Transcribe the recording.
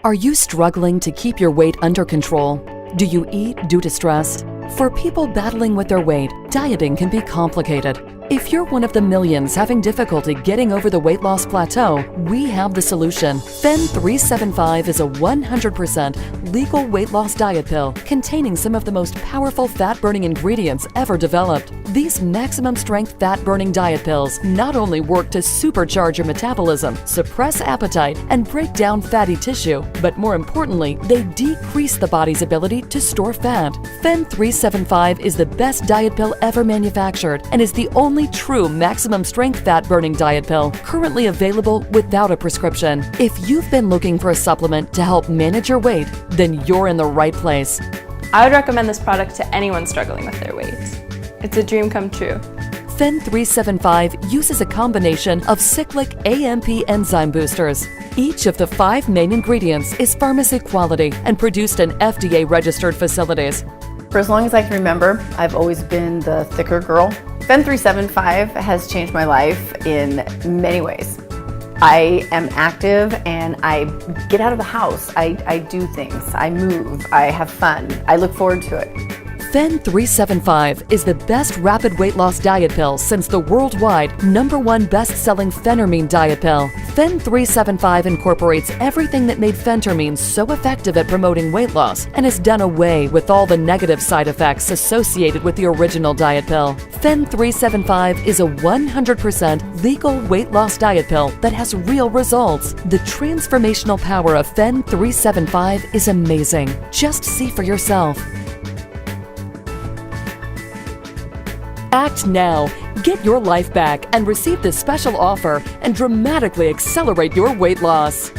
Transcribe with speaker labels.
Speaker 1: Are you struggling to keep your weight under control? Do you eat due to stress? For people battling with their weight, dieting can be complicated. If you're one of the millions having difficulty getting over the weight loss plateau, we have the solution. FEN 375 is a 100% legal weight loss diet pill containing some of the most powerful fat-burning ingredients ever developed. These maximum strength fat-burning diet pills not only work to supercharge your metabolism, suppress appetite, and break down fatty tissue, but more importantly, they decrease the body's ability to store fat. FEN 375 is the best diet pill ever manufactured and is the only true maximum strength fat-burning diet pill currently available without a prescription. If you've been looking for a supplement to help manage your weight, then you're in the right place.
Speaker 2: I would recommend this product to anyone struggling with their weight. It's a dream come true.
Speaker 1: FEN 375 uses a combination of cyclic AMP enzyme boosters. Each of the 5 main ingredients is pharmacy quality and produced in FDA-registered facilities.
Speaker 3: For as long as I can remember, I've always been the thicker girl. FEN 375 has changed my life in many ways. I am active and I get out of the house. I do things, I move, I have fun. I look forward to it.
Speaker 1: FEN 375 is the best rapid weight loss diet pill since the worldwide #1 best-selling phentermine diet pill. FEN 375 incorporates everything that made phentermine so effective at promoting weight loss and has done away with all the negative side effects associated with the original diet pill. FEN 375 is a 100% legal weight loss diet pill that has real results. The transformational power of FEN 375 is amazing. Just see for yourself. Act now. Get your life back and receive this special offer and dramatically accelerate your weight loss.